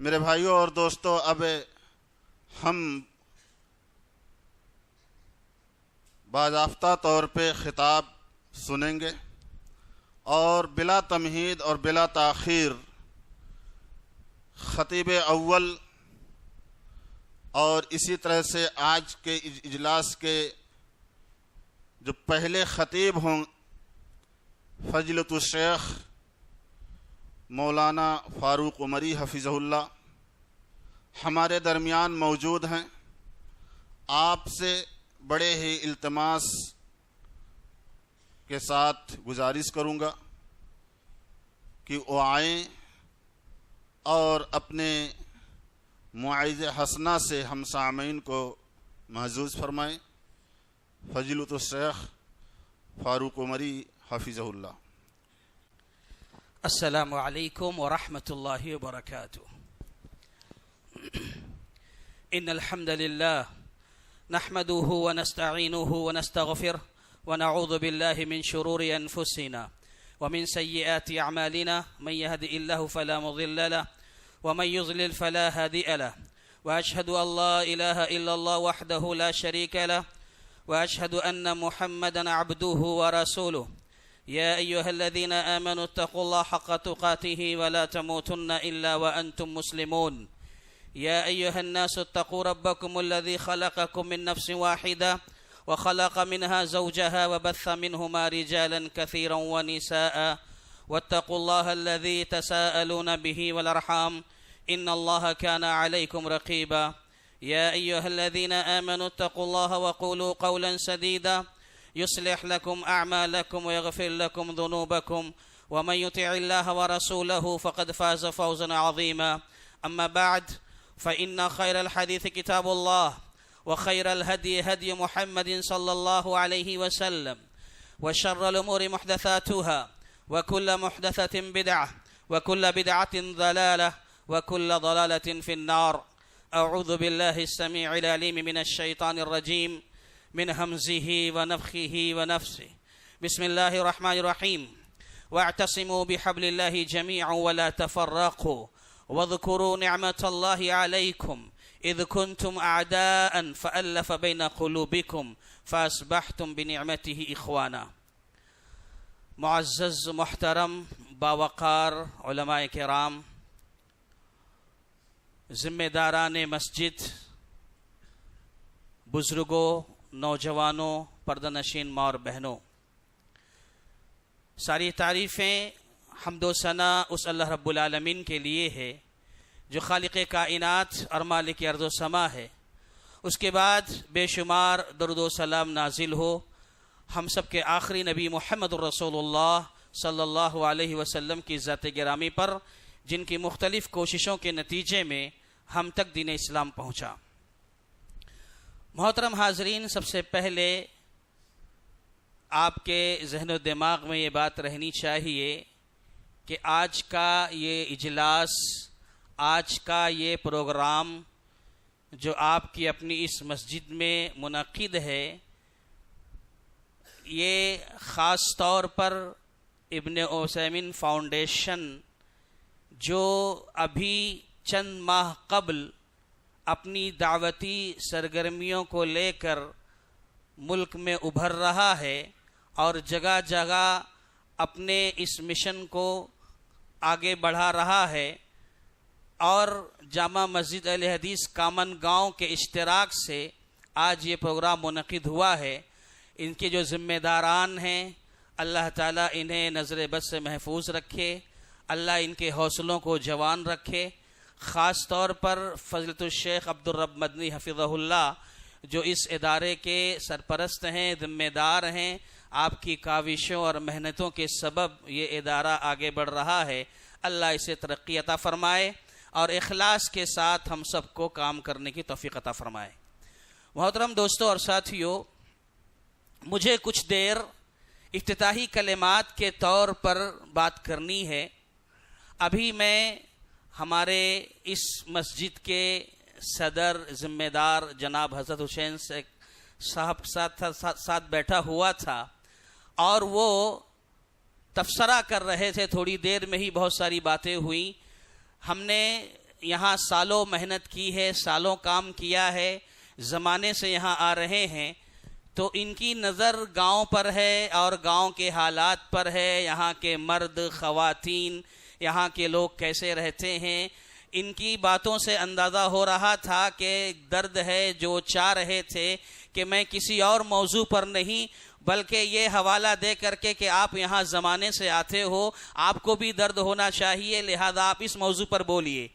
میرے بھائیوں اور دوستوں، اب ہم باضابطہ طور پہ خطاب سنیں گے اور بلا تمہید اور بلا تاخیر خطیب اول اور اسی طرح سے آج کے اجلاس کے جو پہلے خطیب ہوں فضیلت الشیخ مولانا فاروق عمری حفظہ اللہ ہمارے درمیان موجود ہیں۔ آپ سے بڑے ہی التماس کے ساتھ گزارش کروں گا کہ وہ آئیں اور اپنے معاذ حسنہ سے ہم سامعین کو محظوظ فرمائیں۔ فضیلت الشیخ فاروق عمری حفظہ اللہ۔ السلام علیکم ورحمۃ اللہ وبرکاتہ۔ ان الحمد للہ نحمده ونستعینه ونستغفره ونعوذ بالله من شرور انفسنا ومن سيئات اعمالنا، من يهد الله فلا مضل له ومن يضلل فلا هادي له، واشهد ان لا اله الا الله وحده لا شريك له، واشهد ان محمدا عبده ورسوله۔ يا أيها الذين آمنوا اتقوا الله حق تقاته ولا تموتن إلا وأنتم مسلمون۔ يا أيها الناس اتقوا ربكم الذي خلقكم من نفس واحدة وخلق منها زوجها وبث منهما رجالا كثيرا ونساء، واتقوا الله الذي تساءلون به والأرحام إن الله كان عليكم رقيبا۔ يا أيها الذين آمنوا اتقوا الله وقولوا قولا سديدا يصلح لكم أعمالكم ويغفر لكم ذنوبكم، ومن يطع الله ورسوله فقد فاز فوزا عظيما۔ أما بعد، فإن خير الحديث كتاب الله، وخير الهدي هدي محمد صلى الله عليه وسلم، وشر الأمور محدثاتها، وكل محدثة بدعة، وكل بدعة ضلالة، وكل ضلالة في النار۔ أعوذ بالله السميع العليم من الشيطان الرجيم من همزه ونفخه ونفسه۔ بسم الله الرحمن الرحيم۔ واعتصموا بحبل الله جميعا ولا تفرقوا، واذكروا نعمة الله عليكم إذ كنتم أعداء فألف بين قلوبكم فأصبحتم بنعمته إخوانا۔ معزز محترم باوقار علماء کرام، ذمہ داران مسجد، بزرگوں، نوجوانوں، پردہ نشین ماں اور بہنوں، ساری تعریفیں حمد و ثنا اس اللہ رب العالمین کے لیے ہے جو خالق کائنات اور مالک ارض و سما ہے۔ اس کے بعد بے شمار درود و سلام نازل ہو ہم سب کے آخری نبی محمد الرسول اللہ صلی اللہ علیہ وسلم کی ذات گرامی پر، جن کی مختلف کوششوں کے نتیجے میں ہم تک دین اسلام پہنچا۔ محترم حاضرین، سب سے پہلے آپ کے ذہن و دماغ میں یہ بات رہنی چاہیے کہ آج کا یہ اجلاس، آج کا یہ پروگرام جو آپ کی اپنی اس مسجد میں منعقد ہے، یہ خاص طور پر ابن عثیمین فاؤنڈیشن جو ابھی چند ماہ قبل اپنی دعوتی سرگرمیوں کو لے کر ملک میں ابھر رہا ہے اور جگہ جگہ اپنے اس مشن کو آگے بڑھا رہا ہے، اور جامع مسجد اہل حدیث کامن گاؤں کے اشتراک سے آج یہ پروگرام منعقد ہوا ہے۔ ان کے جو ذمہ داران ہیں، اللہ تعالیٰ انہیں نظر بد سے محفوظ رکھے، اللہ ان کے حوصلوں کو جوان رکھے۔ خاص طور پر فضیلت الشیخ عبدالرب مدنی حفظہ اللہ جو اس ادارے کے سرپرست ہیں، ذمہ دار ہیں، آپ کی کاوشوں اور محنتوں کے سبب یہ ادارہ آگے بڑھ رہا ہے۔ اللہ اسے ترقی عطا فرمائے اور اخلاص کے ساتھ ہم سب کو کام کرنے کی توفیق عطا فرمائے۔ محترم دوستوں اور ساتھیوں، مجھے کچھ دیر افتتاحی کلمات کے طور پر بات کرنی ہے۔ ابھی میں ہمارے اس مسجد کے صدر ذمہ دار جناب حضرت حسین صاحب ساتھ بیٹھا ہوا تھا اور وہ تبصرہ کر رہے تھے۔ تھوڑی دیر میں ہی بہت ساری باتیں ہوئیں۔ ہم نے یہاں سالوں محنت کی ہے، سالوں کام کیا ہے، زمانے سے یہاں آ رہے ہیں، تو ان کی نظر گاؤں پر ہے اور گاؤں کے حالات پر ہے، یہاں کے مرد خواتین، یہاں کے لوگ کیسے رہتے ہیں۔ ان کی باتوں سے اندازہ ہو رہا تھا کہ درد ہے جو چاہ رہے تھے کہ میں کسی اور موضوع پر نہیں بلکہ یہ حوالہ دے کر کے کہ آپ یہاں زمانے سے آتے ہو، آپ کو بھی درد ہونا چاہیے، لہذا آپ اس موضوع پر بولیے۔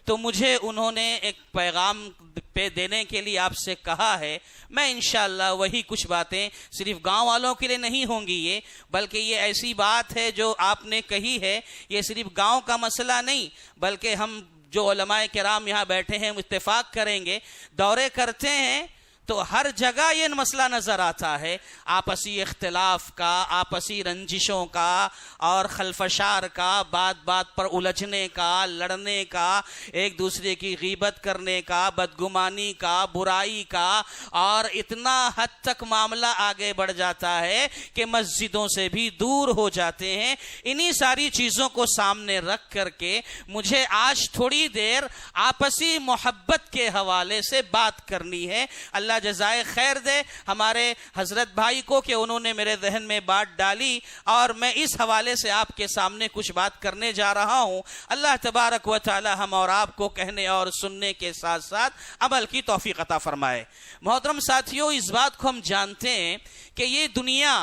تو مجھے انہوں نے ایک پیغام پہ دینے کے لیے آپ سے کہا ہے، میں انشاءاللہ وہی کچھ باتیں صرف گاؤں والوں کے لیے نہیں ہوں گی یہ، بلکہ یہ ایسی بات ہے جو آپ نے کہی ہے، یہ صرف گاؤں کا مسئلہ نہیں بلکہ ہم جو علماء کرام یہاں بیٹھے ہیں اتفاق کریں گے، دورے کرتے ہیں تو ہر جگہ یہ مسئلہ نظر آتا ہے، آپسی اختلاف کا، آپسی رنجشوں کا اور خلفشار کا، بات بات پر الجھنے کا، لڑنے کا، ایک دوسرے کی غیبت کرنے کا، بدگمانی کا، برائی کا، اور اتنا حد تک معاملہ آگے بڑھ جاتا ہے کہ مسجدوں سے بھی دور ہو جاتے ہیں۔ انہی ساری چیزوں کو سامنے رکھ کر کے مجھے آج تھوڑی دیر آپسی محبت کے حوالے سے بات کرنی ہے۔ اللہ جزائے خیر دے ہمارے حضرت بھائی کو کہ انہوں نے میرے ذہن میں بات ڈالی، اور میں اس حوالے سے آپ کے سامنے کچھ بات کرنے جا رہا ہوں۔ اللہ تبارک و تعالی ہم اور آپ کو کہنے اور سننے کے ساتھ ساتھ عمل کی توفیق عطا فرمائے۔ محترم ساتھیوں، اس بات کو ہم جانتے ہیں کہ یہ دنیا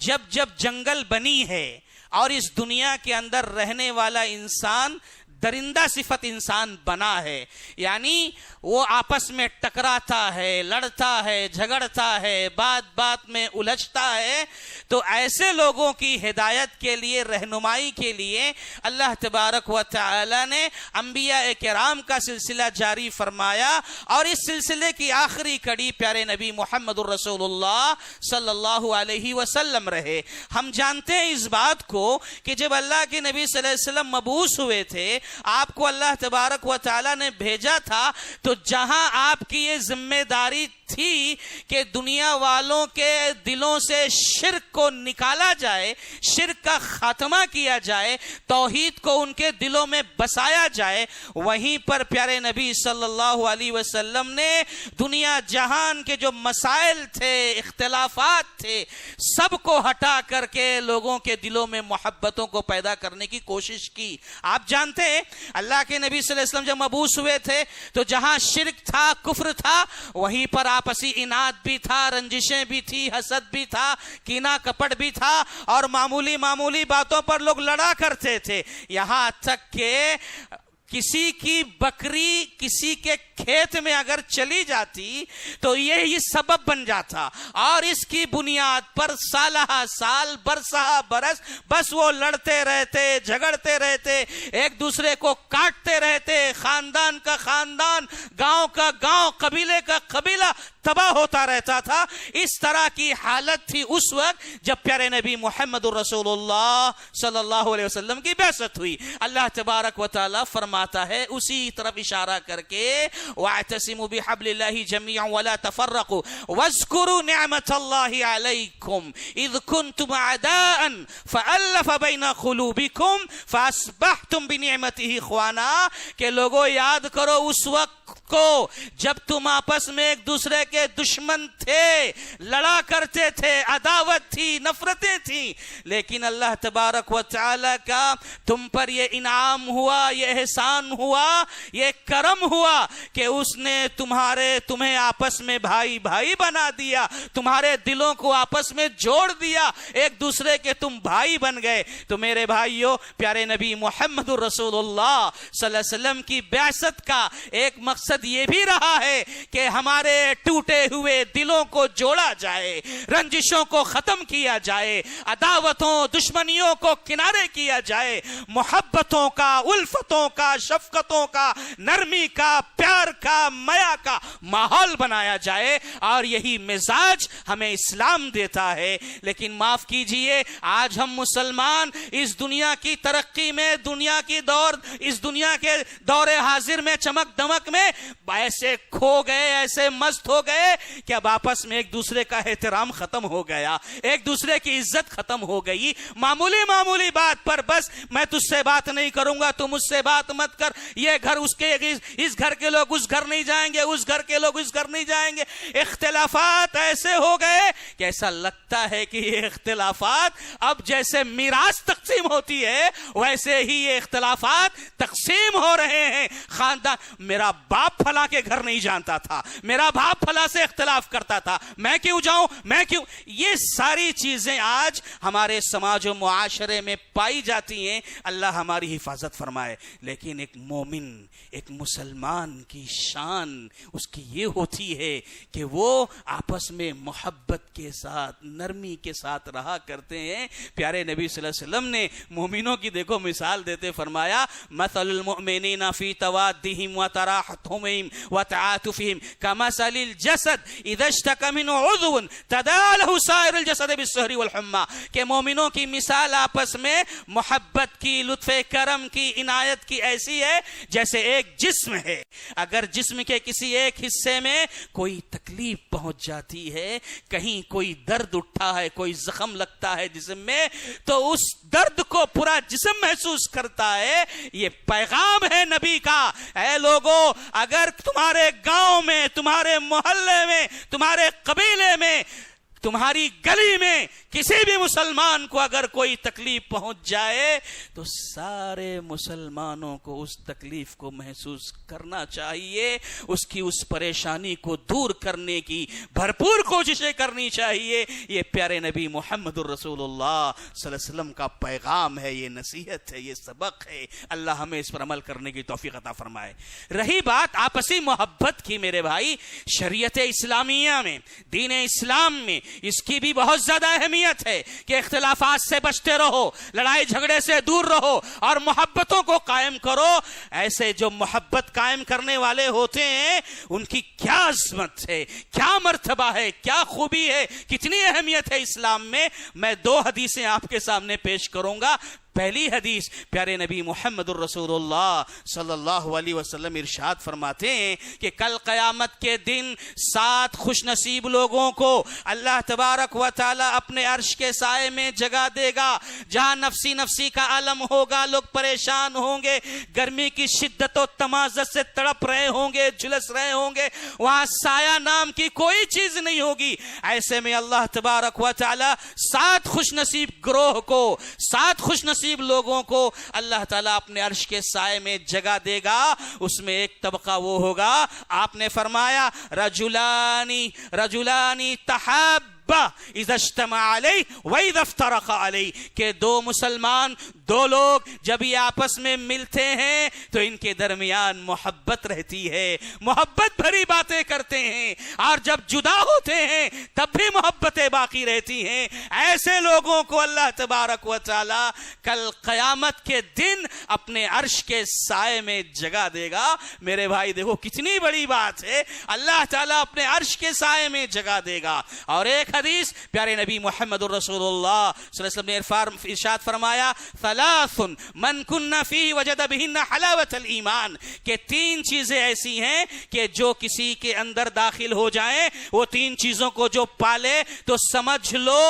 جب جب جنگل بنی ہے اور اس دنیا کے اندر رہنے والا انسان درندہ صفت انسان بنا ہے، یعنی وہ آپس میں ٹکراتا ہے، لڑتا ہے، جھگڑتا ہے، بات بات میں الجھتا ہے، تو ایسے لوگوں کی ہدایت کے لیے، رہنمائی کے لیے اللہ تبارک و تعالی نے انبیاء کرام کا سلسلہ جاری فرمایا، اور اس سلسلے کی آخری کڑی پیارے نبی محمد الرسول اللہ صلی اللہ علیہ وسلم رہے۔ ہم جانتے ہیں اس بات کو کہ جب اللہ کے نبی صلی اللہ علیہ وسلم مبعوث ہوئے تھے، آپ کو اللہ تبارک و تعالی نے بھیجا تھا، تو جہاں آپ کی یہ ذمہ داری تھی کہ دنیا والوں کے دلوں سے شرک کو نکالا جائے، شرک کا خاتمہ کیا جائے، توحید کو ان کے دلوں میں بسایا جائے، وہیں پر پیارے نبی صلی اللہ علیہ وسلم نے دنیا جہان کے جو مسائل تھے، اختلافات تھے، سب کو ہٹا کر کے لوگوں کے دلوں میں محبتوں کو پیدا کرنے کی کوشش کی۔ آپ جانتے ہیں اللہ کے نبی صلی اللہ علیہ وسلم جب مبعوث ہوئے تھے تو جہاں شرک تھا، کفر تھا، وہیں پر آپسی اناد بھی تھا، رنجشیں بھی تھی، حسد بھی تھا، کینہ کپٹ بھی تھا، اور معمولی باتوں پر لوگ لڑا کرتے تھے، یہاں تک کہ کسی کی بکری کسی کے کھیت میں اگر چلی جاتی تو یہی سبب بن جاتا، اور اس کی بنیاد پر سالہ سال، برسہ برس بس وہ لڑتے رہتے، جھگڑتے رہتے، ایک دوسرے کو کاٹتے رہتے، خاندان کا خاندان، گاؤں کا گاؤں، قبیلے کا قبیلہ تباہ ہوتا رہتا تھا۔ اس طرح کی حالت تھی اس وقت جب پیارے نبی محمد الرسول اللہ صلی اللہ علیہ وسلم کی بعثت ہوئی۔ اللہ تبارک و تعالی فرماتا ہے اسی طرف اشارہ کر کے، وَاعْتَصِمُوا بِحَبْلِ اللَّهِ جَمِيعًا وَلَا تَفَرَّقُوا وَاذْكُرُوا نِعْمَةَ اللَّهِ عَلَيْكُمْ إِذْ كُنْتُمْ أَعْدَاءً فَأَلَّفَ بَيْنَ قُلُوبِكُمْ فَأَصْبَحْتُمْ بِنِعْمَتِهِ إِخْوَانًا، کہ لوگوں یاد کرو اس وقت کو جب تم آپس میں ایک دوسرے کے دشمن تھے، لڑا کرتے تھے، عداوت تھی، نفرتیں تھیں، لیکن اللہ تبارک و تعالی کا تم پر یہ انعام ہوا، یہ احسان ہوا، یہ کرم ہوا کہ اس نے تمہیں آپس میں بھائی بھائی بنا دیا، تمہارے دلوں کو آپس میں جوڑ دیا، ایک دوسرے کے تم بھائی بن گئے۔ تو میرے بھائیوں، پیارے نبی محمد الرسول اللہ صلی اللہ علیہ وسلم کی بعثت کا ایک مقصد یہ بھی رہا ہے کہ ہمارے ٹوٹے ہوئے دلوں کو جوڑا جائے، رنجشوں کو ختم کیا جائے، عداوتوں دشمنیوں کو کنارے کیا جائے، محبتوں کا، الفتوں کا، شفقتوں کا، نرمی کا، پیار کا، میا کا ماحول بنایا جائے، اور یہی مزاج ہمیں اسلام دیتا ہے۔ لیکن معاف کیجئے، آج ہم مسلمان اس دنیا کی ترقی میں، اس دنیا کے دور حاضر میں، چمک دمک میں ایسے کھو گئے, ایسے مست ہو گئے کہ اب آپس میں ایک دوسرے کا احترام ختم ہو گیا, ایک دوسرے کی عزت ختم ہو گئی. معمولی بات پر بس میں تجھ سے بات نہیں کروں گا, تم مجھ سے بات مت کر, یہ گھر اس گھر کے لوگ اس گھر نہیں جائیں گے, اس گھر کے لوگ اس گھر نہیں جائیں گے. اختلافات ایسے ہو گئے کہ ایسا لگتا ہے کہ یہ اختلافات اب جیسے میراث تقسیم ہوتی ہے ویسے ہی یہ اختلافات تقسیم ہو رہے ہیں. خاندان, میرا باپ فلاں کے گھر نہیں جانتا تھا, میرا باپ فلاں سے اختلاف کرتا تھا, میں کیوں جاؤں, میں کیوں, یہ ساری چیزیں آج ہمارے سماج و معاشرے میں پائی جاتی ہیں. اللہ ہماری حفاظت فرمائے. لیکن ایک مومن, ایک مسلمان کی شان اس کی یہ ہوتی ہے کہ وہ آپس میں محبت کے ساتھ, نرمی کے ساتھ رہا کرتے ہیں. پیارے نبی صلی اللہ علیہ وسلم نے مومنوں کی دیکھو مثال دیتے فرمایا, مثل المؤمنین فی توادہم وتراحمہم وتعاطفہم کمثل الجسد اذا اشتکى منہ عضو تداعى لہ سائر الجسد بالسہر والحمى, کہ مومنوں کی مثال آپس میں محبت کی, لطف کرم کی, عنایت کی ایسی ہے جیسے ایک جسم ہے. اگر جسم کے کسی ایک حصے میں کوئی تکلیف پہنچ جاتی ہے, کہیں کوئی درد اٹھا ہے, کوئی زخم لگتا ہے جسم میں, تو اس درد کو پورا جسم محسوس کرتا ہے. یہ پیغام ہے نبی کا, اے لوگو, اگر تمہارے گاؤں میں, تمہارے محلے میں, تمہارے قبیلے میں, تمہاری گلی میں کسی بھی مسلمان کو اگر کوئی تکلیف پہنچ جائے تو سارے مسلمانوں کو اس تکلیف کو محسوس کرنا چاہیے, اس کی اس پریشانی کو دور کرنے کی بھرپور کوششیں کرنی چاہیے. یہ پیارے نبی محمد الرسول اللہ صلی اللہ علیہ وسلم کا پیغام ہے, یہ نصیحت ہے, یہ سبق ہے. اللہ ہمیں اس پر عمل کرنے کی توفیق عطا فرمائے. رہی بات آپسی محبت کی میرے بھائی, شریعت اسلامیہ میں, دین اسلام میں اس کی بھی بہت زیادہ اہمیت ہے کہ اختلافات سے بچتے رہو, لڑائی جھگڑے سے دور رہو اور محبتوں کو قائم کرو. ایسے جو محبت قائم کرنے والے ہوتے ہیں ان کی کیا عظمت ہے, کیا مرتبہ ہے, کیا خوبی ہے, کتنی اہمیت ہے اسلام میں. میں 2 حدیثیں آپ کے سامنے پیش کروں گا. پہلی حدیث, پیارے نبی محمد الرسول اللہ صلی اللہ علیہ وسلم ارشاد فرماتے ہیں کہ کل قیامت کے دن 7 خوش نصیب لوگوں کو اللہ تبارک و تعالی اپنے عرش کے سائے میں جگہ دے گا, جہاں نفسی نفسی کا عالم ہوگا, لوگ پریشان ہوں گے, گرمی کی شدت و تمازت سے تڑپ رہے ہوں گے, جھلس رہے ہوں گے, وہاں سایہ نام کی کوئی چیز نہیں ہوگی. ایسے میں اللہ تبارک و تعالی 7 خوش نصیب گروہ کو, 7 خوش نصیب لوگوں کو اللہ تعالیٰ اپنے عرش کے سائے میں جگہ دے گا. اس میں ایک طبقہ وہ ہوگا, آپ نے فرمایا رجلانی تحابا اذا اجتمع علیہ واذا افترق علیہ, کہ 2 مسلمان, 2 لوگ جب یہ آپس میں ملتے ہیں تو ان کے درمیان محبت رہتی ہے, محبت بھری باتیں کرتے ہیں, اور جب جدا ہوتے ہیں تب بھی محبتیں باقی رہتی ہیں. ایسے لوگوں کو اللہ تبارک و تعالی کل قیامت کے دن اپنے عرش کے سائے میں جگہ دے گا. میرے بھائی دیکھو کتنی بڑی بات ہے, اللہ تعالیٰ اپنے عرش کے سائے میں جگہ دے گا. اور ایک حدیث پیارے نبی محمد الرسول اللہ صلی اللہ علیہ وسلم نے ارشاد فرمایا, 3 من کن فیہ وجد بہن حلاوت الایمان, کہ 3 چیزیں ایسی ہیں کہ جو کسی کے اندر داخل ہو جائیں, وہ 3 چیزوں کو جو پالے تو سمجھ لو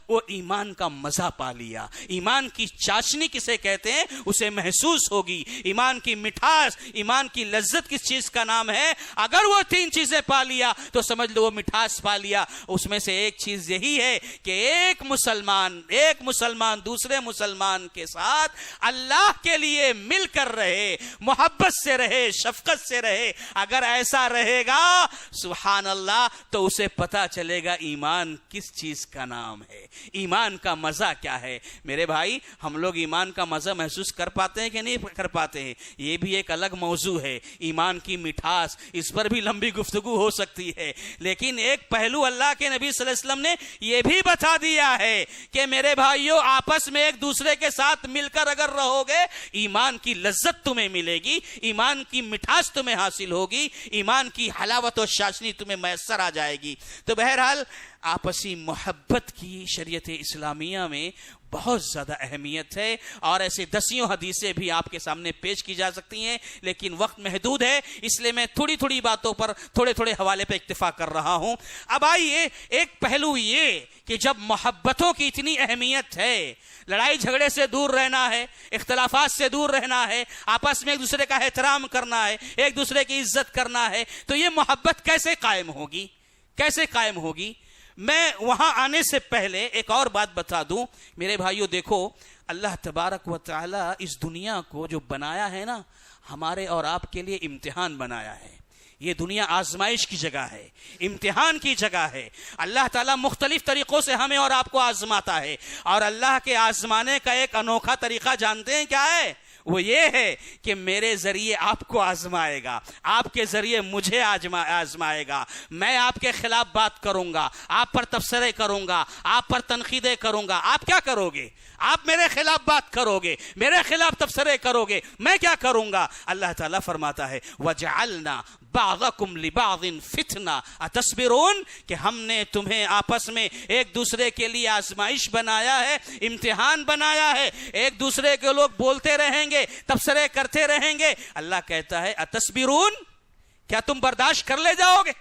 وہ ایمان کا مزہ پا لیا. ایمان کی چاشنی کسے کہتے ہیں اسے محسوس ہوگی. ایمان کی مٹھاس, ایمان کی لذت کس چیز کا نام ہے, اگر وہ 3 چیزیں پا لیا تو سمجھ لو وہ مٹھاس پا لیا. اس میں سے ایک چیز یہی ہے کہ ایک مسلمان دوسرے مسلمان کے ساتھ اللہ کے لیے مل کر رہے, محبت سے رہے, شفقت سے رہے. اگر ایسا رہے گا سبحان اللہ تو اسے پتا چلے گا ایمان کس چیز کا نام ہے, ایمان کا مزہ کیا ہے. میرے بھائی ہم لوگ ایمان کا مزہ محسوس کر پاتے ہیں کہ نہیں کر پاتے ہیں, یہ بھی ایک الگ موضوع ہے. ایمان کی مٹھاس, اس پر بھی لمبی گفتگو ہو سکتی ہے. لیکن ایک پہلو اللہ کے نبی صلی اللہ علیہ وسلم نے یہ بھی بتا دیا ہے کہ میرے بھائیوں آپس میں ایک دوسرے کے ساتھ مل کر اگر رہو گے ایمان کی لذت تمہیں ملے گی, ایمان کی مٹھاس تمہیں حاصل ہوگی, ایمان کی حلاوت و چاشنی تمہیں میسر آ جائے گی. تو بہرحال آپسی محبت کی شریعت اسلامیہ میں بہت زیادہ اہمیت ہے، اور ایسے دسیوں حدیثیں بھی آپ کے سامنے پیش کی جا سکتی ہیں، لیکن وقت محدود ہے، اس لیے میں تھوڑی تھوڑی باتوں پر تھوڑے تھوڑے حوالے پہ اکتفا کر رہا ہوں۔ اب آئیے، ایک پہلو یہ کہ جب محبتوں کی اتنی اہمیت ہے، لڑائی جھگڑے سے دور رہنا ہے، اختلافات سے دور رہنا ہے، آپس میں ایک دوسرے کا احترام کرنا ہے، ایک دوسرے کی عزت کرنا ہے، تو یہ محبت کیسے قائم ہوگی؟ کیسے قائم ہوگی؟ میں وہاں آنے سے پہلے ایک اور بات بتا دوں میرے بھائیوں، دیکھو اللہ تبارک و تعالی اس دنیا کو جو بنایا ہے نا، ہمارے اور آپ کے لیے امتحان بنایا ہے۔ یہ دنیا آزمائش کی جگہ ہے، امتحان کی جگہ ہے۔ اللہ تعالیٰ مختلف طریقوں سے ہمیں اور آپ کو آزماتا ہے، اور اللہ کے آزمانے کا ایک انوکھا طریقہ جانتے ہیں کیا ہے؟ وہ یہ ہے کہ میرے ذریعے آپ کو آزمائے گا، آپ کے ذریعے مجھے آزمائے گا۔ میں آپ کے خلاف بات کروں گا، آپ پر تبصرے کروں گا، آپ پر تنقیدیں کروں گا۔ آپ کیا کرو گے؟ آپ میرے خلاف بات کرو گے، میرے خلاف تبصرے کرو گے، میں کیا کروں گا؟ اللہ تعالیٰ فرماتا ہے وَجَعَلْنَا بَعْضَكُمْ لِبَعْضٍ فِتْنَةً أَتَصْبِرُونَ، کہ ہم نے تمہیں آپس میں ایک دوسرے کے لیے آزمائش بنایا ہے، امتحان بنایا ہے۔ ایک دوسرے کے لوگ بولتے رہیں گے، تبصرے کرتے رہیں گے، اللہ کہتا ہے اتصبرون، کیا تم برداشت کر لے جاؤ گے؟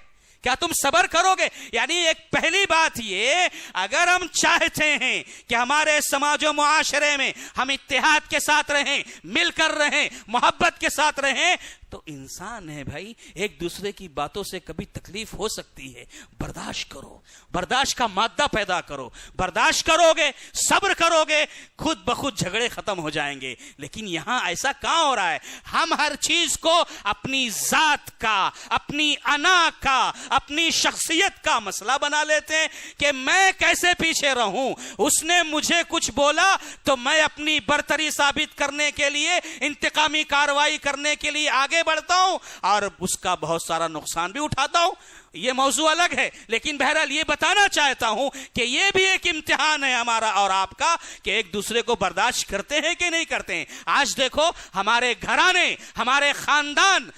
کیا تم صبر کرو گے؟ یعنی ایک پہلی بات یہ، اگر ہم چاہتے ہیں کہ ہمارے سماج و معاشرے میں ہم اتحاد کے ساتھ رہیں، مل کر رہیں، محبت کے ساتھ رہیں، تو انسان ہے بھائی، ایک دوسرے کی باتوں سے کبھی تکلیف ہو سکتی ہے، برداشت کرو، برداشت کا مادہ پیدا کرو، برداشت کرو گے، صبر کرو گے، خود بخود جھگڑے ختم ہو جائیں گے۔ لیکن یہاں ایسا کہاں ہو رہا ہے؟ ہم ہر چیز کو اپنی ذات کا، اپنی انا کا، اپنی شخصیت کا مسئلہ بنا لیتے ہیں کہ میں کیسے پیچھے رہوں، اس نے مجھے کچھ بولا تو میں اپنی برتری ثابت کرنے کے لیے، انتقامی کارروائی کرنے کے لیے آگے بڑھتا ہوں، اور اس کا بہت سارا نقصان بھی اٹھاتا ہوں۔ یہ موضوع الگ ہے، لیکن بہرحال یہ بتانا چاہتا ہوں کہ یہ بھی ایک امتحان ہے ہمارا اور آپ کا، کہ ایک دوسرے کو برداشت کرتے ہیں کہ نہیں کرتے ہیں۔ آج دیکھو ہمارے گھرانے، ہمارے خاندان،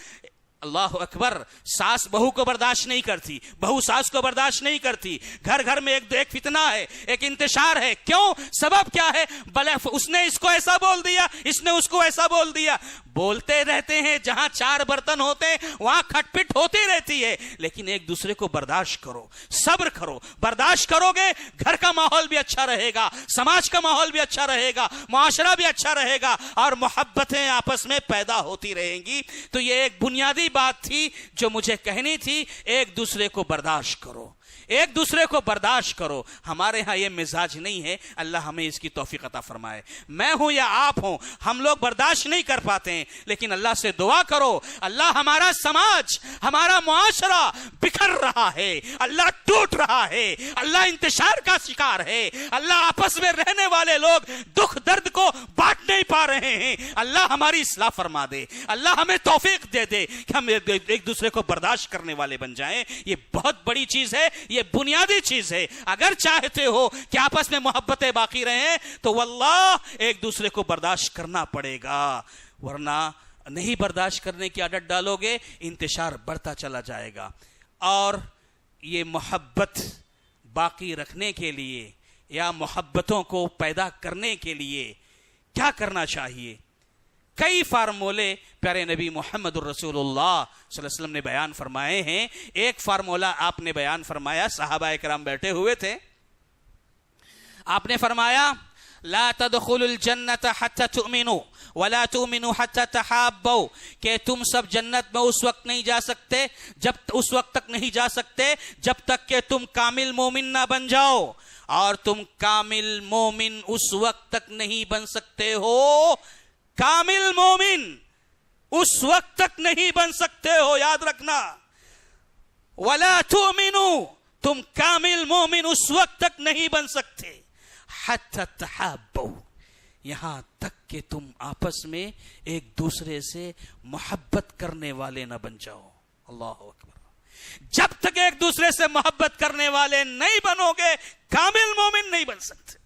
اللہ اکبر، ساس بہو کو برداشت نہیں کرتی، بہو ساس کو برداشت نہیں کرتی، گھر گھر میں ایک فتنہ ہے، ایک انتشار ہے۔ کیوں؟ سبب کیا ہے؟ بلے اس نے اس کو ایسا بول دیا، اس نے اس کو ایسا بول دیا۔ بولتے رہتے ہیں، جہاں چار برتن ہوتے ہیں وہاں کھٹ پٹ ہوتی رہتی ہے، لیکن ایک دوسرے کو برداشت کرو، صبر کرو۔ برداشت کرو گے، گھر کا ماحول بھی اچھا رہے گا، سماج کا ماحول بھی اچھا رہے گا، معاشرہ بھی اچھا رہے گا، اور محبتیں آپس میں پیدا ہوتی رہیں گی۔ تو یہ ایک بنیادی بات تھی جو مجھے کہنی تھی، ایک دوسرے کو برداشت کرو، ایک دوسرے کو برداشت کرو۔ ہمارے ہاں یہ مزاج نہیں ہے، اللہ ہمیں اس کی توفیق عطا فرمائے۔ میں ہوں یا آپ ہوں، ہم لوگ برداشت نہیں کر پاتے ہیں، لیکن اللہ سے دعا کرو، اللہ ہمارا سماج، ہمارا معاشرہ بکھر رہا ہے، اللہ ٹوٹ رہا ہے، اللہ انتشار کا شکار ہے، اللہ آپس میں رہنے والے لوگ دکھ درد کو بانٹ نہیں پا رہے ہیں۔ اللہ ہماری اصلاح فرما دے، اللہ ہمیں توفیق دے دے کہ ہم ایک دوسرے کو برداشت کرنے والے بن جائیں۔ یہ بہت بڑی چیز ہے، یہ بنیادی چیز ہے۔ اگر چاہتے ہو کہ آپس میں محبتیں باقی رہیں تو واللہ ایک دوسرے کو برداشت کرنا پڑے گا، ورنہ نہیں برداشت کرنے کی عادت ڈالو گے، انتشار بڑھتا چلا جائے گا۔ اور یہ محبت باقی رکھنے کے لیے یا محبتوں کو پیدا کرنے کے لیے کیا کرنا چاہیے؟ کئی فارمولے پیارے نبی محمد الرسول اللہ صلی اللہ علیہ وسلم نے بیان فرمائے ہیں۔ ایک فارمولا آپ نے بیان فرمایا، صحابہ کرام بیٹھے ہوئے تھے، آپ نے فرمایا لا تدخلوا الجنت حتى تؤمنوا ولا تؤمنوا حتى تحابوا، کہ تم سب جنت میں اس وقت نہیں جا سکتے، اس وقت تک نہیں جا سکتے جب تک کہ تم کامل مومن نہ بن جاؤ، اور تم کامل مومن اس وقت تک نہیں بن سکتے ہو، کامل مومن اس وقت تک نہیں بن سکتے ہو، یاد رکھنا۔ وَلَا تُؤْمِنُوا، تم کامل مومن اس وقت تک نہیں بن سکتے، حَتَّى تَحَابُّوا، یہاں تک کہ تم آپس میں ایک دوسرے سے محبت کرنے والے نہ بن جاؤ۔ اللہ اکبر، جب تک ایک دوسرے سے محبت کرنے والے نہیں بنو گے، کامل مومن نہیں بن سکتے۔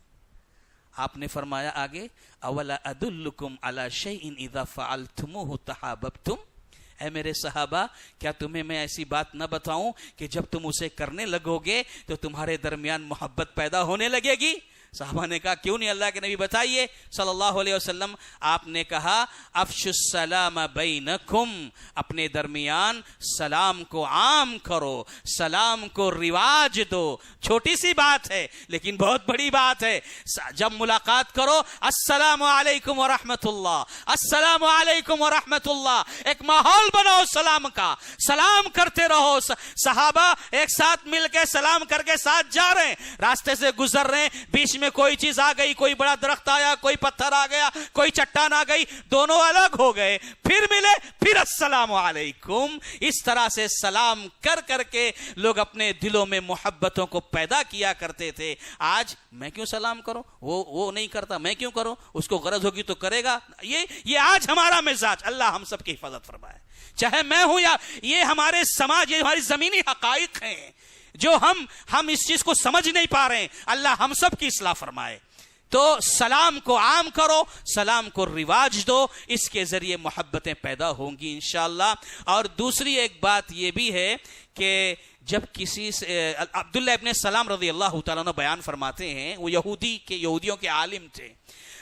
آپ نے فرمایا آگے اولا ادلکم علی شیء اذا فعلتموه تحاببتم، اے میرے صحابہ کیا تمہیں میں ایسی بات نہ بتاؤں کہ جب تم اسے کرنے لگو گے تو تمہارے درمیان محبت پیدا ہونے لگے گی؟ صحابہ نے کہا کیوں نہیں اللہ کے نبی بتائیے صلی اللہ علیہ وسلم. آپ نے کہا افشوا السلام بینکم، اپنے درمیان سلام کو عام کرو، سلام کو رواج دو. چھوٹی سی بات ہے لیکن بہت بڑی بات ہے. جب ملاقات کرو السلام علیکم ورحمۃ اللہ، السلام علیکم ورحمۃ اللہ، ایک ماحول بناؤ سلام کا، سلام کرتے رہو. صحابہ ایک ساتھ مل کے سلام کر کے ساتھ جا رہے ہیں، راستے سے گزر رہے ہیں، بیچ میں کوئی چیز آ گئی، کوئی بڑا درخت آیا، کوئی پتھر آ گیا، کوئی چٹان آ گئی، دونوں الگ ہو گئے، پھر ملے، پھر السلام علیکم. اس طرح سے سلام کر کر کے لوگ اپنے دلوں میں محبتوں کو پیدا کیا کرتے تھے. آج میں کیوں سلام کروں، وہ نہیں کرتا، میں کیوں کروں، اس کو غرض ہوگی تو کرے گا. یہ آج ہمارا مزاج. اللہ ہم سب کی حفاظت فرمائے، چاہے میں ہوں یا یہ ہمارے سماج، یہ ہماری زمینی حقائق ہیں جو ہم اس چیز کو سمجھ نہیں پا رہے ہیں. اللہ ہم سب کی اصلاح فرمائے. تو سلام کو عام کرو، سلام کو رواج دو، اس کے ذریعے محبتیں پیدا ہوں گی انشاءاللہ. اور دوسری ایک بات یہ بھی ہے کہ جب کسی سے عبداللہ ابن سلام رضی اللہ تعالیٰ عنہ بیان فرماتے ہیں، وہ یہودیوں کے عالم تھے.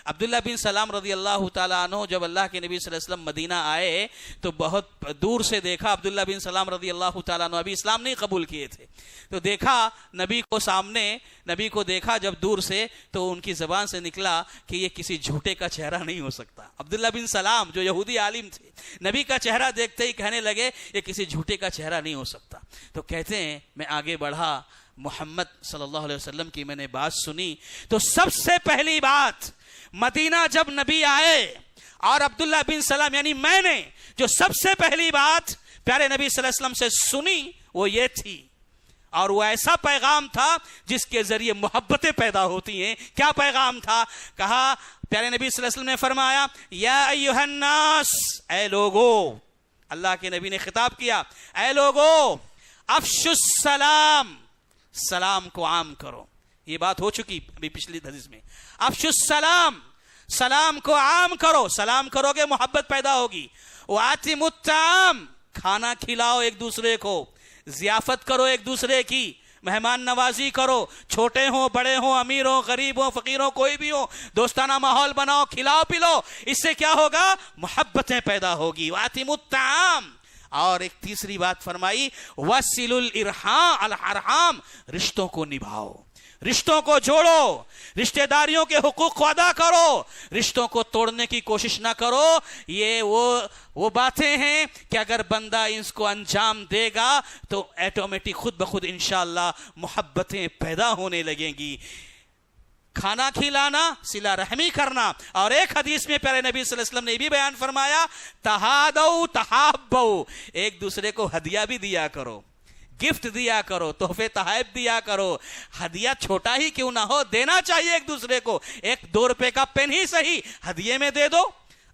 عبداللہ بن سلام رضی اللہ تعالیٰ عنہ جب اللہ کے نبی صلی اللہ علیہ وسلم مدینہ آئے تو بہت دور سے دیکھا. عبداللہ بن سلام رضی اللہ تعالیٰ عنہ ابھی اسلام نہیں قبول کیے تھے، تو دیکھا نبی کو سامنے، نبی کو دیکھا جب دور سے، تو ان کی زبان سے نکلا کہ یہ کسی جھوٹے کا چہرہ نہیں ہو سکتا. عبداللہ بن سلام جو یہودی عالم تھے، نبی کا چہرہ دیکھتے ہی کہنے لگے یہ کسی جھوٹے کا چہرہ نہیں ہو سکتا. تو کہتے ہیں میں آگے بڑھا، محمد صلی اللہ علیہ وسلم کی میں نے بات سنی تو سب سے پہلی بات مدینہ جب نبی آئے اور عبداللہ بن سلام یعنی میں نے جو سب سے پہلی بات پیارے نبی صلی اللہ علیہ وسلم سے سنی وہ یہ تھی، اور وہ ایسا پیغام تھا جس کے ذریعے محبتیں پیدا ہوتی ہیں. کیا پیغام تھا؟ کہا پیارے نبی صلی اللہ علیہ وسلم نے فرمایا یا ایھا الناس، اے لوگو، اللہ کے نبی نے خطاب کیا، اے لوگو افشوا السلام، سلام کو عام کرو. یہ بات ہو چکی ابھی پچھلی حدیث میں. افشوا السلام، سلام کو عام کرو، سلام کرو گے محبت پیدا ہوگی. واتموا الطعام، کھانا کھلاؤ ایک دوسرے کو، ضیافت کرو ایک دوسرے کی، مہمان نوازی کرو، چھوٹے ہوں بڑے ہوں، امیر ہوں غریب ہوں فقیر ہوں، کوئی بھی ہو، دوستانہ ماحول بناؤ، کھلاؤ پلاؤ. اس سے کیا ہوگا؟ محبتیں پیدا ہوگی. واتموا الطعام. اور ایک تیسری بات فرمائی وصلوا الارحام، رشتوں کو نبھاؤ، رشتوں کو جوڑو، رشتہ داریوں کے حقوق کو ادا کرو، رشتوں کو توڑنے کی کوشش نہ کرو. یہ وہ باتیں ہیں کہ اگر بندہ اس کو انجام دے گا تو ایٹومیٹک خود بخود انشاءاللہ محبتیں پیدا ہونے لگیں گی. کھانا کھلانا، صلہ رحمی کرنا. اور ایک حدیث میں پیارے نبی صلی اللہ علیہ وسلم نے بھی بیان فرمایا تہادو تحابو، ایک دوسرے کو ہدیہ بھی دیا کرو، گفٹ دیا کرو، تحفے تحائف دیا کرو. ہدیہ چھوٹا ہی کیوں نہ ہو دینا چاہیے ایک دوسرے کو. ایک 2 روپے کا پین ہی صحیح ہدیے میں دے دو.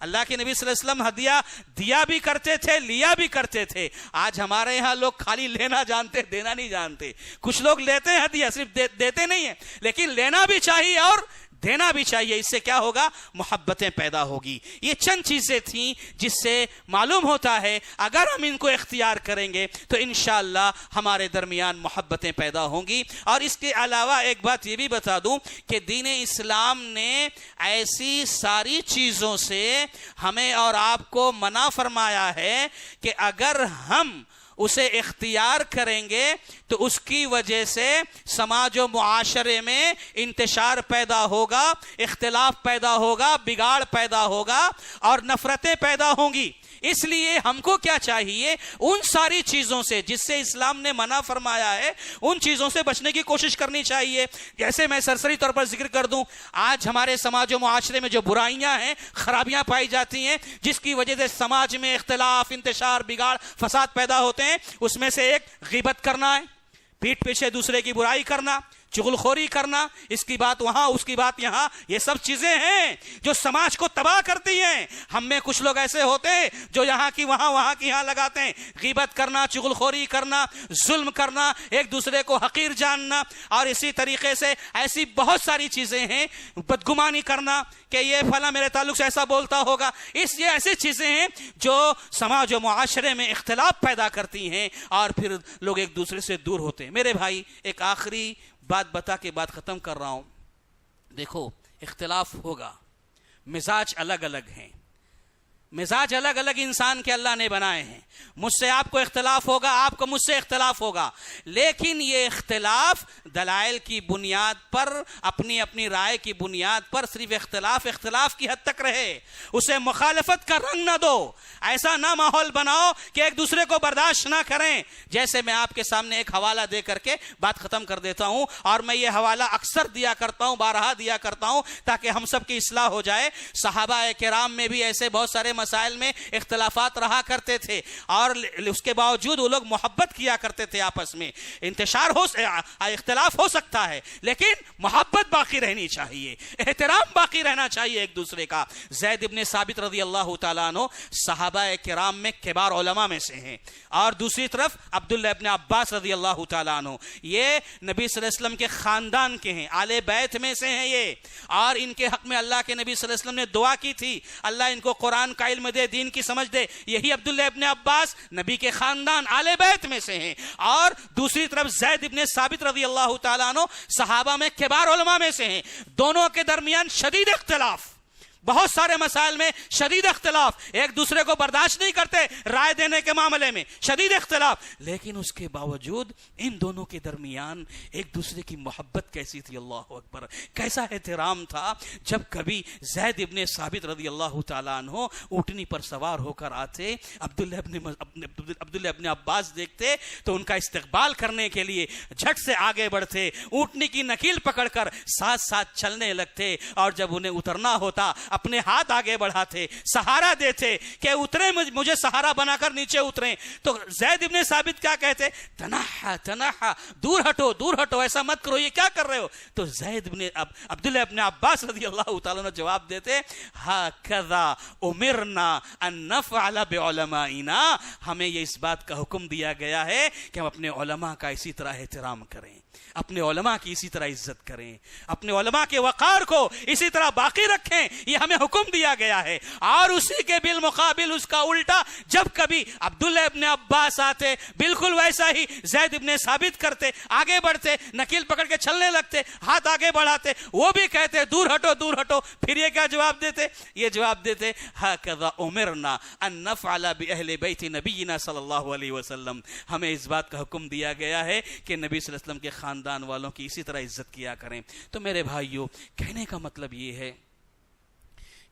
اللہ کے نبی صلی اللہ علیہ وسلم ہدیہ دیا بھی کرتے تھے، لیا بھی کرتے تھے. آج ہمارے ہاں لوگ خالی لینا جانتے، دینا نہیں جانتے. کچھ لوگ لیتے ہیں ہدیہ، صرف دیتے نہیں ہیں، لیکن لینا بھی چاہیے اور دینا بھی چاہیے. اس سے کیا ہوگا؟ محبتیں پیدا ہوگی. یہ چند چیزیں تھیں جس سے معلوم ہوتا ہے اگر ہم ان کو اختیار کریں گے تو انشاءاللہ ہمارے درمیان محبتیں پیدا ہوں گی. اور اس کے علاوہ ایک بات یہ بھی بتا دوں کہ دین اسلام نے ایسی ساری چیزوں سے ہمیں اور آپ کو منع فرمایا ہے کہ اگر ہم اسے اختیار کریں گے تو اس کی وجہ سے سماج و معاشرے میں انتشار پیدا ہوگا، اختلاف پیدا ہوگا، بگاڑ پیدا ہوگا اور نفرتیں پیدا ہوں گی. اس لیے ہم کو کیا چاہیے؟ ان ساری چیزوں سے جس سے اسلام نے منع فرمایا ہے ان چیزوں سے بچنے کی کوشش کرنی چاہیے. جیسے میں سرسری طور پر ذکر کر دوں، آج ہمارے سماج و معاشرے میں جو برائیاں ہیں، خرابیاں پائی جاتی ہیں جس کی وجہ سے سماج میں اختلاف، انتشار، بگاڑ، فساد پیدا ہوتے ہیں، اس میں سے ایک غیبت کرنا ہے، پیٹھ پیچھے دوسرے کی برائی کرنا، چغل خوری کرنا، اس کی بات وہاں اس کی بات یہاں. یہ سب چیزیں ہیں جو سماج کو تباہ کرتی ہیں. ہم میں کچھ لوگ ایسے ہوتے ہیں جو یہاں کی وہاں، وہاں کی یہاں لگاتے ہیں. غیبت کرنا، چغل خوری کرنا، ظلم کرنا، ایک دوسرے کو حقیر جاننا، اور اسی طریقے سے ایسی بہت ساری چیزیں ہیں. بدگمانی کرنا کہ یہ فلاں میرے تعلق سے ایسا بولتا ہوگا. یہ ایسی چیزیں ہیں جو سماج و معاشرے میں اختلاف پیدا کرتی ہیں اور پھر لوگ ایک دوسرے سے دور ہوتے ہیں. میرے بھائی ایک آخری بات بتا کے بات ختم کر رہا ہوں. دیکھو اختلاف ہوگا، مزاج الگ الگ ہیں، مزاج الگ الگ انسان کے اللہ نے بنائے ہیں. مجھ سے آپ کو اختلاف ہوگا، آپ کو مجھ سے اختلاف ہوگا، لیکن یہ اختلاف دلائل کی بنیاد پر، اپنی اپنی رائے کی بنیاد پر صرف اختلاف کی حد تک رہے. اسے مخالفت کا رنگ نہ دو، ایسا نہ ماحول بناؤ کہ ایک دوسرے کو برداشت نہ کریں. جیسے میں آپ کے سامنے ایک حوالہ دے کر کے بات ختم کر دیتا ہوں، اور میں یہ حوالہ اکثر دیا کرتا ہوں، بارہا دیا کرتا ہوں تاکہ ہم سب کی اصلاح ہو جائے. صحابہ کرام میں بھی ایسے بہت سارے مسائل میں اختلافات رہا کرتے تھے، اور اس کے باوجود وہ لوگ محبت کیا کرتے تھے آپس میں. اختلاف ہو سکتا ہے لیکن محبت باقی رہنی چاہیے، احترام باقی رہنا چاہیے ایک دوسرے کا. زید ابن ثابت رضی اللہ تعالیٰ عنہ صحابہ کرام میں کبار علماء میں سے ہیں، اور دوسری طرف عبداللہ ابن عباس رضی اللہ تعالیٰ عنہ یہ نبی صلی اللہ علیہ وسلم کے خاندان کے ہیں، آل بیت میں سے ہیں یہ، اور ان کے حق میں اللہ کے نبی صلی اللہ علیہ وسلم نے دعا کی تھی اللہ ان کو قرآن کا علم دے، دین کی سمجھ دے. یہی عبداللہ ابن عباس نبی کے خاندان آل بیت میں سے ہیں، اور دوسری طرف زید ابن ثابت رضی اللہ تعالیٰ عنہ صحابہ میں کبار علماء میں سے ہیں. دونوں کے درمیان شدید اختلاف، بہت سارے مسائل میں شدید اختلاف، ایک دوسرے کو برداشت نہیں کرتے رائے دینے کے معاملے میں، شدید اختلاف. لیکن اس کے باوجود ان دونوں کے درمیان ایک دوسرے کی محبت کیسی تھی، اللہ اکبر، کیسا احترام تھا. جب کبھی زید ابن ثابت رضی اللہ تعالیٰ عنہ اونٹنی پر سوار ہو کر آتے، عبداللہ ابن عباس دیکھتے تو ان کا استقبال کرنے کے لیے جھٹ سے آگے بڑھتے، اونٹنی کی نکیل پکڑ کر ساتھ ساتھ چلنے لگتے، اور جب انہیں اترنا ہوتا اپنے ہاتھ آگے بڑھاتے، سہارا دیتے کہ اتریں، مجھے سہارا بنا کر نیچے اتریں. تو زید ابن ثابت کیا کہتے؟ تنحا تنحا، دور ہٹو دور ہٹو، ایسا مت کرو، یہ کیا کر رہے ہو؟ تو زید ابن عبداللہ ابن عباس رضی اللہ تعالیٰ نے جواب دیتے، ہاکذا امرنا ان نفعل بعلمائنا، ہمیں یہ اس بات کا حکم دیا گیا ہے کہ ہم اپنے علماء کا اسی طرح احترام کریں، اپنے علماء کی اسی طرح عزت کریں، اپنے علماء کے وقار کو اسی طرح باقی رکھیں، یہ ہمیں حکم دیا گیا ہے. اور اسی کے بالمقابل اس کا الٹا، جب کبھی عبداللہ ابن عباس آتے بالکل ویسا ہی زید ابن ثابت کرتے، آگے بڑھتے، نکیل پکڑ کے چلنے لگتے، ہاتھ آگے بڑھاتے، وہ بھی کہتے دور ہٹو دور ہٹو. پھر یہ کیا جواب دیتے؟ یہ جواب دیتے، ہاکذا امرنا ان نفعل باہل بیت نبینا صلی اللہ علیہ وسلم، ہمیں اس بات کا حکم دیا گیا ہے کہ نبی صلی اللہ علیہ وسلم کے خاندان والوں کی اسی طرح عزت کیا کریں. تو میرے بھائیوں، کہنے کا مطلب یہ ہے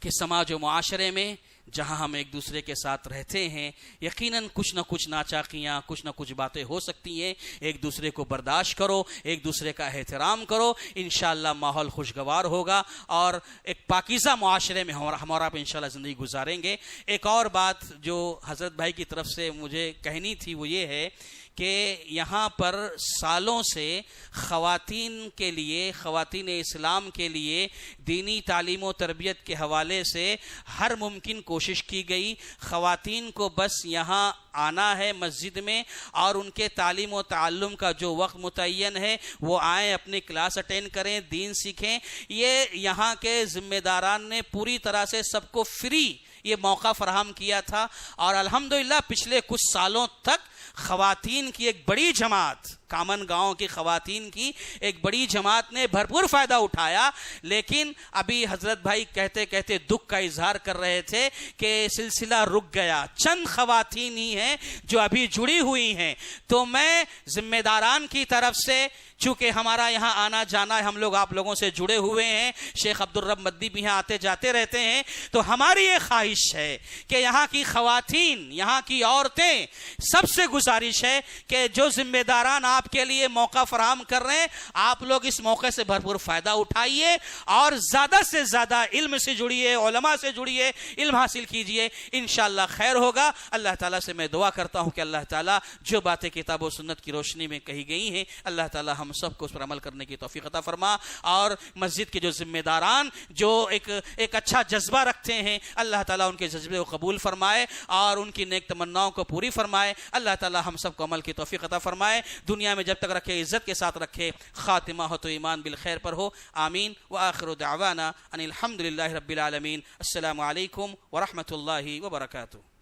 کہ سماج و معاشرے میں جہاں ہم ایک دوسرے کے ساتھ رہتے ہیں، یقیناً کچھ نہ کچھ ناچاکیاں، کچھ نہ کچھ باتیں ہو سکتی ہیں. ایک دوسرے کو برداشت کرو، ایک دوسرے کا احترام کرو، انشاءاللہ ماحول خوشگوار ہوگا اور ایک پاکیزہ معاشرے میں ہمارا آپ انشاءاللہ زندگی گزاریں گے. ایک اور بات جو حضرت بھائی کی طرف سے مجھے کہنی تھی وہ یہ ہے کہ یہاں پر سالوں سے خواتین کے لیے، خواتین اسلام کے لیے دینی تعلیم و تربیت کے حوالے سے ہر ممکن کوشش کی گئی. خواتین کو بس یہاں آنا ہے مسجد میں، اور ان کے تعلیم و تعلم کا جو وقت متعین ہے وہ آئیں، اپنی کلاس اٹینڈ کریں، دین سیکھیں. یہ یہاں کے ذمہ داران نے پوری طرح سے سب کو فری یہ موقع فراہم کیا تھا، اور الحمدللہ پچھلے کچھ سالوں تک خواتین کی ایک بڑی جماعت، کامن گاؤں کی خواتین کی ایک بڑی جماعت نے بھرپور فائدہ اٹھایا. لیکن ابھی حضرت بھائی کہتے کہتے دکھ کا اظہار کر رہے تھے کہ سلسلہ رک گیا، چند خواتین ہی ہیں جو ابھی جڑی ہوئی ہیں. تو میں ذمہ داران کی طرف سے، چونکہ ہمارا یہاں آنا جانا ہے، ہم لوگ آپ لوگوں سے جڑے ہوئے ہیں، شیخ عبدالرب مدی بھی یہاں آتے جاتے رہتے ہیں، تو ہماری یہ خواہش ہے کہ یہاں کی خواتین، یہاں کی عورتیں، سب سے گزارش ہے کہ جو ذمہ داران آپ کے لیے موقع فراہم کر رہے ہیں، آپ لوگ اس موقع سے بھرپور فائدہ اٹھائیے اور زیادہ سے زیادہ علم سے جڑیے، علماء سے جڑیے، علم حاصل کیجئے، انشاءاللہ خیر ہوگا. اللہ تعالیٰ سے میں دعا کرتا ہوں کہ اللہ تعالیٰ جو باتیں کتاب و سنت کی روشنی میں کہی گئی ہیں، اللہ تعالیٰ ہم سب کو اس پر عمل کرنے کی توفیق عطا فرما. اور مسجد کے جو ذمہ داران جو ایک اچھا جذبہ رکھتے ہیں، اللہ تعالیٰ ان کے جذبے کو قبول فرمائے اور ان کی نیک تمناؤں کو پوری فرمائے. اللہ تعالیٰ ہم سب کو عمل کی توفیق عطا فرمائے، دنیا میں جب تک رکھے عزت کے ساتھ رکھے، خاتمہ ہو تو ایمان بالخیر پر ہو. آمین. وآخر دعوانا ان الحمدللہ رب العالمین. السلام علیکم ورحمۃ اللہ وبرکاتہ.